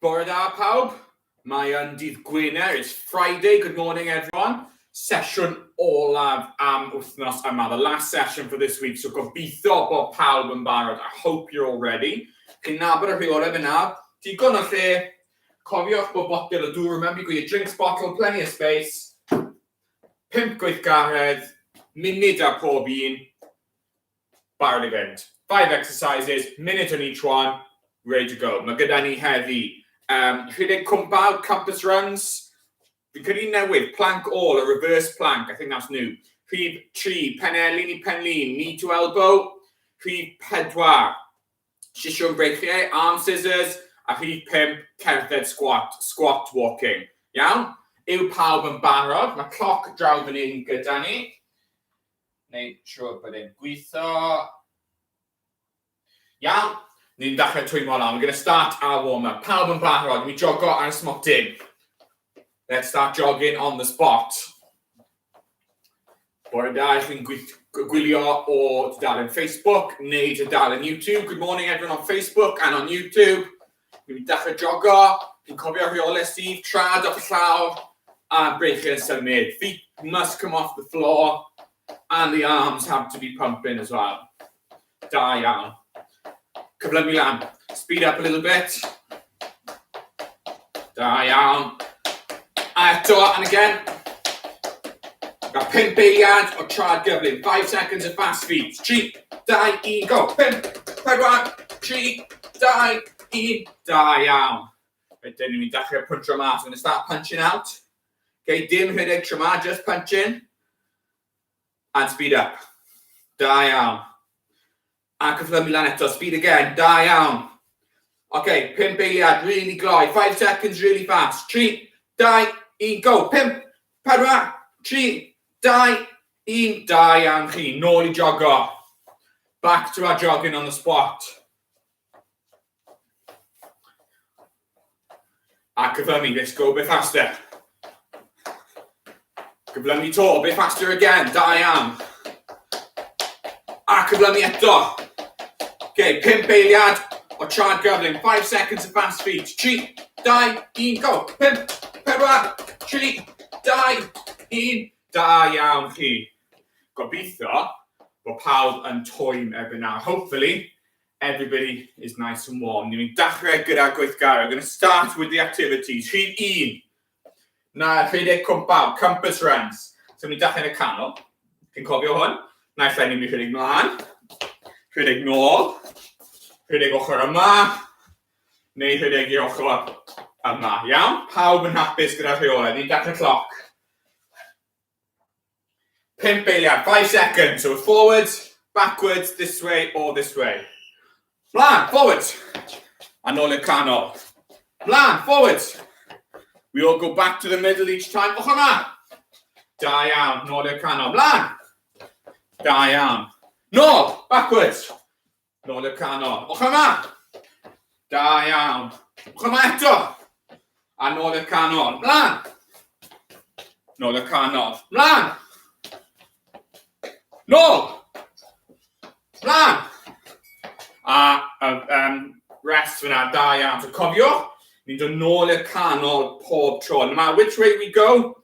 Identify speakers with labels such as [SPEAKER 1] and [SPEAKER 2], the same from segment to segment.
[SPEAKER 1] Bore da pawb, mae yn dydd Gwener, it's Friday, good morning everyone. Sesiwn olaf am wythnos yma, the last session for this week, so gobeithio bod pawb yn barod. I hope you're all ready. Chi'n nabod y rheolau fyna, digon o lle, cofiwch bod botel o dŵr, remember you got your drinks bottle, plenty of space, 5 gweithgaredd, munud ar pob un, barod i fynd. 5 exercises, minute on each one, ready to go. Mae gyda ni heddi rhedeg cwmpawd, campus runs. Fi'n credu newydd, plank all, a reverse plank, I think that's new. Rhif 3, penelin i penlin, knee to elbow. Rhif 4, sisiwn breichiau, arm scissors. A rhif 5, cerdded squat walking. Iawn? Yw pawb yn barod. Mae cloc draw fan hyn gyda ni. Neud siwr bod e'n gweithio. Iawn? Ni'n dechrau twymo lan. We're going to start our warm-up. Pawb yn barod. Mi jogo ar y smotin. Let's start jogging on the spot. Bore da, chi'n gwylio o tudalen Facebook neu tudalen YouTube. Good morning everyone on Facebook and on YouTube. Ni'n dechrau jogo. Chi'n cofio rheolau Steve, trad off y llaw a breichiau'n symud. Feet must come off the floor and the arms have to be pumping as well. Da iawn. Cyflymu lan. Speed up a little bit. Da iawn. A eto, and again. Got 5 eiliad o trad gyflym. 5 seconds of fast feet. 3, 2, 1, go. 5, 4, 3, 2, 1. Da iawn. Wedyn ni'n dechrau puncho mas. I'm going to start punching out. Okay, dim rhedeg tryma, just punch in. And speed up. Da iawn. A cyflymu lan eto, speed again, da iawn. Okay, 5 eiliad, really gloi. 5 seconds, really fast. 3, 2, 1, go. 5, 4, 3, 2, 1. Da iawn chi, nôl I jogo. Back to our jogging on the spot. A cyflymu, let's go a bit faster. Cyflymu to, a bit faster again, da iawn. A cyflymu eto. Okay, 5 eiliad o trad gyflym. 5 seconds of fast feet. 3, 2, 1, go. 5, 4, 3, 2, 1. Da iawn chi. Gobeithio bod pawb yn twym erbyn nawr. Hopefully, everybody is nice and warm. Ni'n dechrau gyda gweithgar. We're going to start with the activities. Rhif 1. Na rhedeg cwmpaw, campus runs. So ni'n dechrau yn y canol. Chi'n cofio hwn? Na llen ni'n rhedeg mlaen. Rhedeg nôl. Rhedeg ochr yma. Neu rhedeg I ochr yma. Iawn? Pawb yn hapus gyda'r rheolau. Ni'n dechrau cloc. 5 eiliad, 5 seconds. So forwards, backwards, this way or this way. Mlaen, forwards. A nôl i'r canol. Mlaen, forwards. We all go back to the middle each time. Ochr yma. Da iawn, nôl i'r canol. Mlaen. Da iawn. Nôl, backwards. Nôl i'r canol. Ochr yma. Da iawn. Ochr yma eto. A nôl i'r canol. Mlaen. Nôl i'r canol. Mlaen. Nôl. Mlaen. A rest fyna, da iawn. So cofiwch, ni'n dod nôl i'r canol pob tro. No matter which way we go,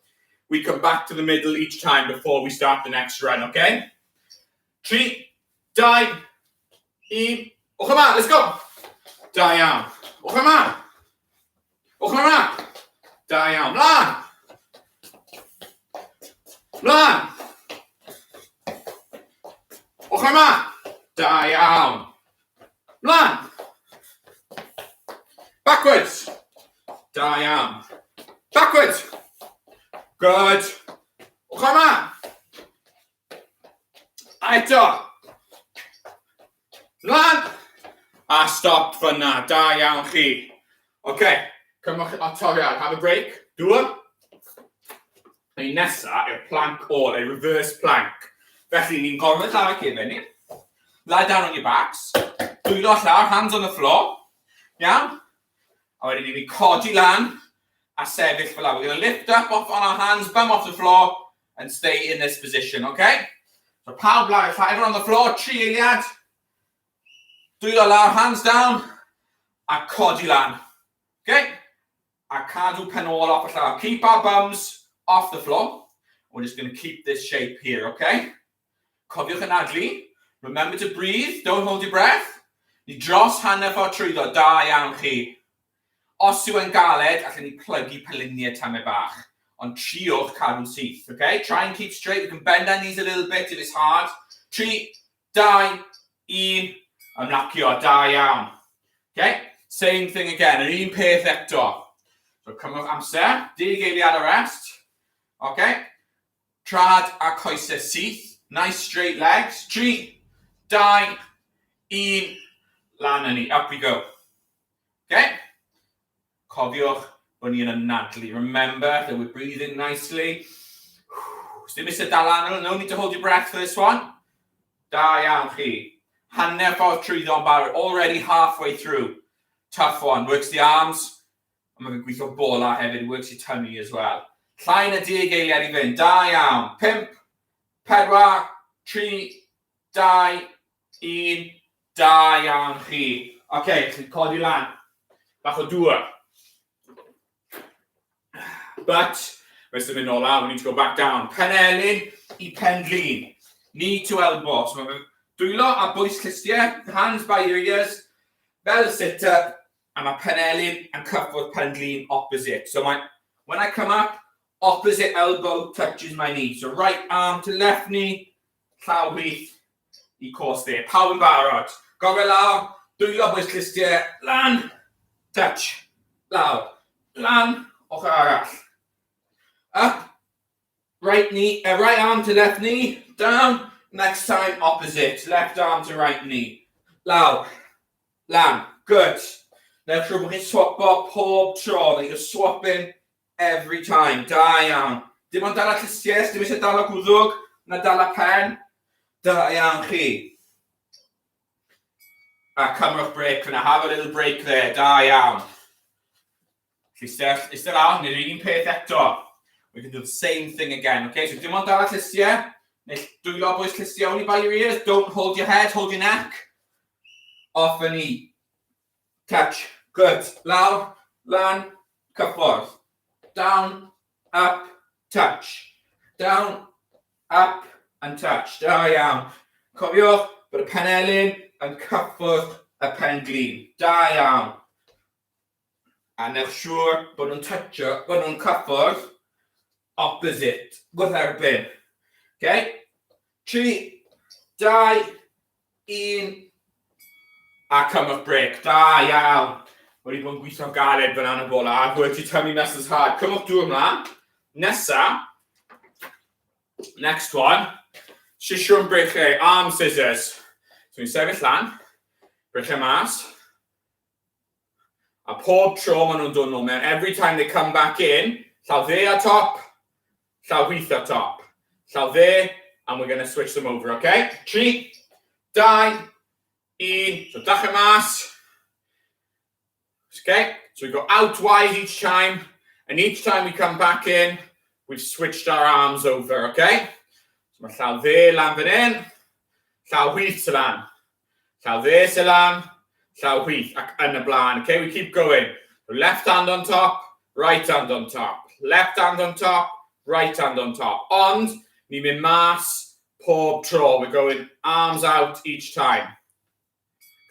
[SPEAKER 1] we come back to the middle each time before we start the next run, okay? 3, 2, 1. Ochr yma, let's go. Da iawn. Ochr yma. Ochr yma. Da iawn. Mlaen. Mlaen. Ochr yma. Da iawn. Mlaen. Backwards. Da iawn. Backwards. Good. Ochr yma. A eto. Mlaen. A stop fyna. Da iawn chi. Okay. Cymwch o toriad. Have a break. Dŵr. Neu nesa yw'r plank all, a reverse plank. Felly ni'n gorfod llaw eich efo ni. Lie down on your backs. Dwylo llaw, hands on the floor. Iawn? A wedyn ni'n codi lan a sefyll fel la. We're going to lift up off on our hands, bum off the floor, and stay in this position, okay? So pawb lawr, everyone on the floor, 3 eiliad. Dwylo lawr, hands down, a codi lan. Okay? A cadw pen ôl off y llaw. Keep our bums off the floor. We're just going to keep this shape here, okay? Cofiwch yn adlu. Remember to breathe. Don't hold your breath. Ni dros hanner ffordd trwyddo. Da iawn chi. Os yw yn galed, allan ni plygu peliniau tamau bach. Ond triwch cadw'n syth, okay? Try and keep straight. We can bend our knees a little bit if it's hard. 3, 2, 1. Ymlacio. Da iawn. Okay? Same thing again. Yr un peth eto. So cymwch amser. 10 geiliad o rest. Okay? Trad a coesau syth. Nice straight legs. 3, 2, 1. Lan yn ni. Up we go. Okay? Cofiwch bod ni yn anadlu. Remember that we're breathing nicely. Dim eisiau dal anol. No need to hold your breath for this one. Da iawn chi. Hanner ffordd trwyddo'n barod. Already halfway through. Tough one. Works the arms. And we're going to gweithio bola hefyd. Works your tummy as well. Llain y 10 geiliad i fynd. Da iawn. 5, 4, 3, 2, 1. Da iawn chi. Okay, chi'n codi lan. Bach o dŵr. But, we're still in all out. We need to go back down. Penelyn I pen-glin. Knee to elbow. So we're dwylo a bwys clustiau. Hands by your ears. Fel sit-up. And my penelyn and cyffwrdd pen-glin opposite. So when I come up, opposite elbow touches my knee. So right arm to left knee. Llaw wyllt I cwrs there. Pawb yn barod. Gofio lawr. Dwylo bwys clustiau. Lan. Touch. Lawr. Lan. Ochr arall. Up. Right knee. Right arm to left knee. Down. Next time opposite. Left arm to right knee. Lawr. Lan. Good. Newch siŵr bod chi'n swapo pob tro. That you're swapping every time. Da iawn. Dim ond dala clustiau. Dim eisiau dala gwddwg. Na dala pen. Da iawn chi. A cymrwch break fyna. Have a little break there. Da iawn. Eistedd lawr. Neu'r un peth eto. We can do the same thing again. Okay, so dim ond dala clustiau. Neu dwylo bwys clustiau only by your ears. Don't hold your head. Hold your neck. Off a knee. Touch. Good. Lawr, lan, cyffwrdd. Down, up, touch. Down, up, and touch. Da iawn. Cofiwch bod y penelyn yn cyffwrdd y pen-glin. Da iawn. A newch siŵr bod nhw'n toucho, bod nhw'n cyffwrdd opposite. Gwrth erbyn. Okay? 3, 2, 1. A cymwch break. Da iawn. Wedi bod yn gweithio'n galed fan yn y bola. I've worked your tummy muscles hard. Cymwch dŵr ymlaen. Nesa. Next one. Sisiwr yn brechau. Arm scissors. So ni'n sefyll lan. Brechau mas. A pob tro maen nhw'n dod nhw mewn. Every time they come back in. Llaw dde a top. Llaw wyllt a top. Llaw dde. And we're going to switch them over, okay? 3, 2, 1. So dachau mas. Okay, so we go out wide each time, and each time we come back in, we've switched our arms over, okay? So mae llaw dde lan fan hyn, llaw wyllt sy lan, llaw dde sy lan, llaw wyllt ac yn y blaen, okay? We keep going. So left hand on top, right hand on top, left hand on top, right hand on top. Ond, ni'n mynd mas pob tro. We're going arms out each time.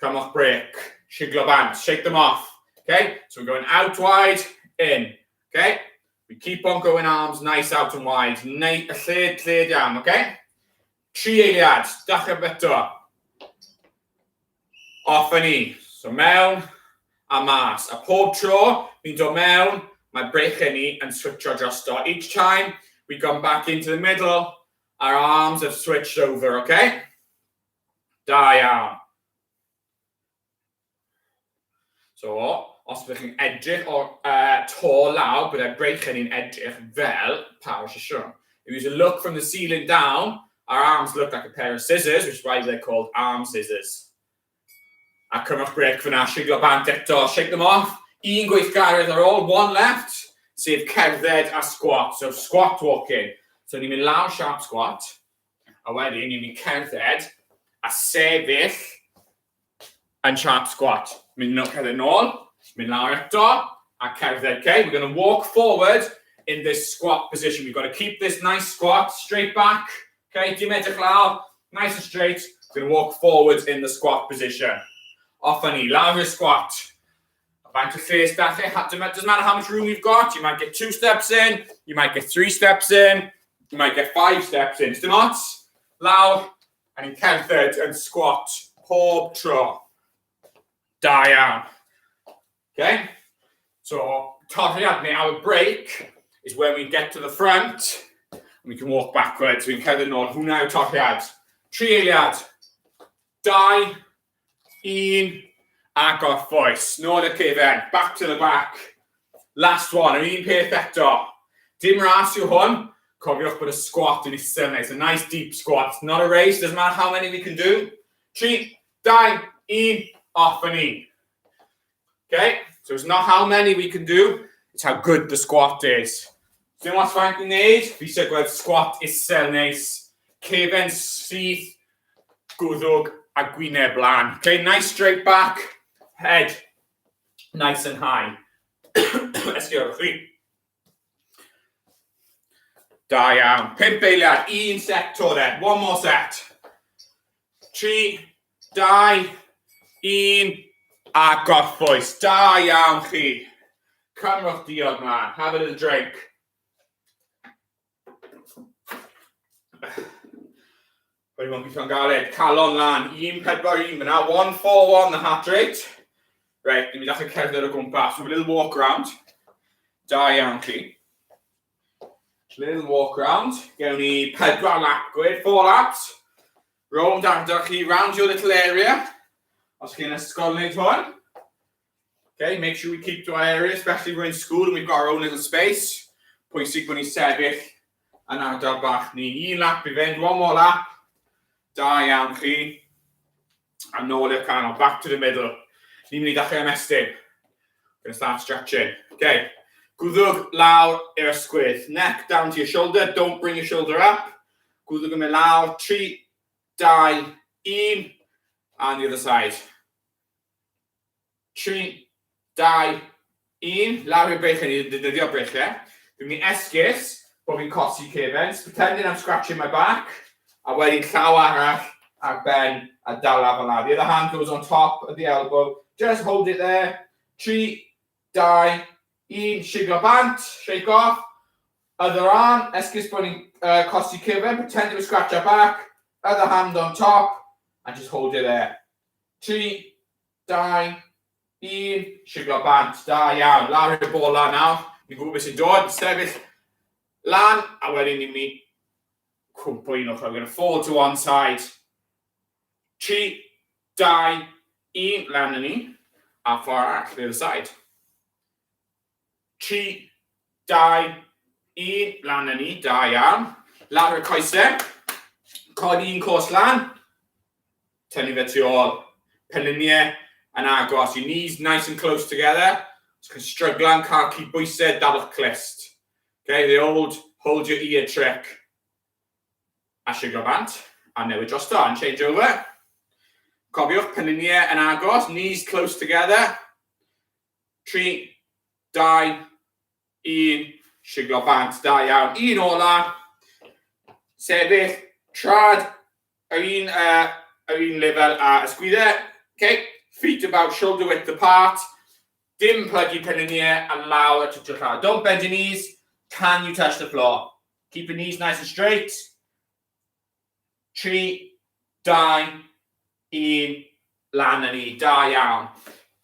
[SPEAKER 1] Come off break. Shiglo bants, shake them off. Okay, so we're going out wide, in. Okay, we keep on going arms nice out and wide. Y lled iawn, okay? 3 eiliad, dachau eto. Off a ni. So mewn a mas. A pob tro, fi'n dod mewn, mae brechau ni yn switcho drosto. Each time we come back into the middle, our arms have switched over, okay? Da iawn. So, os byddwch chi'n edrych o to lawr, byddai brechau ni'n edrych fel power shisho. If you look from the ceiling down, our arms look like a pair of scissors, which is why they're called arm scissors. A cymwch brec fyna, shiglo bant eto, shake them off. Un gweithgaredd ar ôl, one left, sef cerdded a squat. So squat walking. So ni'n mynd lawr sharp squat, a wedyn ni'n mynd cerdded a sefyll yn sharp squat. Mynd cerdded nôl, mynd lawr eto, a cerdded. Okay, we're going to walk forward in this squat position. We've got to keep this nice squat, straight back. Okay, dim edrych lawr, nice and straight. We're going to walk forward in the squat position. Off a knee, lawr i'r squat. Faint o lle da chi. Doesn't matter how much room you've got. You might get 2 steps in, you might get 3 steps in, you might get 5 steps in. Dim ots, lawr, and in cerdded and squat. Pob tro. Da iawn. Okay, so torriad neu our break is when we get to the front and we can walk backwards. We can cerdded nôl. Hwnna yw torriad. 3 eiliad. 2, 1, a gorffwys. Nôl y cefen. Back to the back. Last one. Yr un peth eto. Dim ras yw hwn. Cofiwch bod y squat yn isel. It's a nice deep squat. It's not a race. Doesn't matter how many we can do. 3, 2, 1. Off a knee. Okay? So it's not how many we can do. It's how good the squat is. Dim os faint ni'n neud. Fi eisiau gweld squat isel neis. Cefen syth. Gwddwg a gwyneb lan. Okay, nice straight back. Head nice and high. Esgyrwch chi. Da iawn. 5 eiliad. 1 set to then. 1 more set. 3, 2, 1. A gorffwys. Da iawn chi. Cymrwch diod man. Have a little drink. But you won't be galed. Calon lan. 1-4-1 fyna. 1-4-1 the heart rate. Right, ni'n mynd a'ch cerdded o gwmpas. So a little walk around. Da iawn chi. Little walk around. Gewn ni 4 lap gwyd. 4 laps. Roam down chi round your little area. Os chi'n ysgol wneud hwn. Okay, make sure we keep to our area, especially if we're in school and we've got our own little space. Pwysig bod ni'n sefyll yn ardal bach ni. 1 lap i fynd, 1 more lap. Da iawn chi. A nôl i'r canol, back to the middle. Ni'n mynd i ddechrau ymestyn. We're going to start stretching. Okay, gwddwg lawr i'r ysgwydd. Neck down to your shoulder, don't bring your shoulder up. Gwddwg yn mynd lawr, 3, 2, 1. And the other side. 3, 2, 1. Lawr i'r breichau ni, dyddio breichau. Dwi'n mynd i esgus bod fi'n cosi cefens. Pretending I'm scratching my back. A wedyn llaw arall ar ben a dal ar fan'na. The other hand goes on top of the elbow. Just hold it there. 3, 2, 1. Shiglo bant. Shake off. Other arm. Esgus bod ni'n cosi cefn. Pretend to scratch our back. Other hand on top. And just hold it there. 3, 2, 1. Shiglo bant. Da iawn. Lawr i'r bol lan nawr. Ni'n gwybod beth sy'n dod. Sefyll lan. A wedyn ni'n mynd cwmpo un ochr. We're going to fall to one side. 3, 2, 1. Lan yn ni. A ffordd arall, the other side. 3, 2, 1. Lan yn ni. Da iawn. Lawr i'r coesau. Codi un cwrs lan. Tynnu fe tu ôl. Penluniau yn agos. Your knees nice and close together. So you can struggle and cael cydbwysau dalwch clist. Okay, the old hold your ear trick. A shiglo bant. A newid drosto and change over. Cofiwch, penluniau yn agos. Knees close together. 3, 2, 1. Shiglo bant. Da iawn. Un ola. Sefyll. Trad. Yr un lefel a ysgwyddau. Okay, feet about shoulder width apart. Dim plygu penluniau a lawr a twtio'r llaw. Don't bend your knees. Can you touch the floor? Keep your knees nice and straight. 3, 2, 1. Lan yn ni. Da iawn.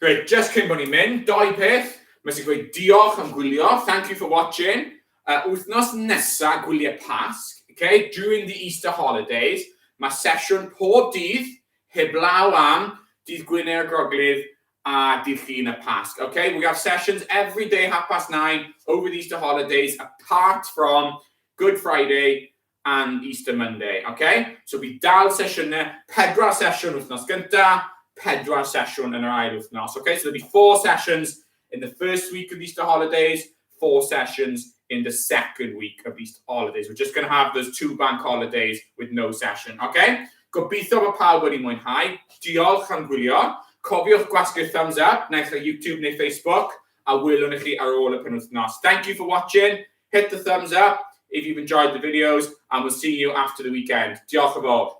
[SPEAKER 1] Great, just cyn bod ni'n mynd. 2 peth. Mae sy'n gweud diolch am gwylio. Thank you for watching. Wythnos nesa gwyliau Pasg. Okay, during the Easter holidays. Mae sesiwn pob dydd, heblaw am dydd Gwyner y Groglith a dydd Llun y Pasg. Okay, we have sessions every day, 9:30, over the Easter holidays, apart from Good Friday and Easter Monday. Okay, so we dal sesiynau, 4 sesiwn wythnos gynta, 4 sesiwn yn yr ail wythnos. Okay, so there'll be 4 sessions in the first week of the Easter holidays, 4 sessions in the second week of Easter holidays. We're just going to have those 2 bank holidays with no session, okay? Gobeithio bod pawb wedi mwynhau. Diolch am gwylio. Cofiwch gwasgu'r thumbs up, naill ai YouTube neu Facebook. a welwn i chi ar ôl y penwythnos. Thank you for watching. Hit the thumbs up if you've enjoyed the videos, and we'll see you after the weekend. Diolch yn fawr.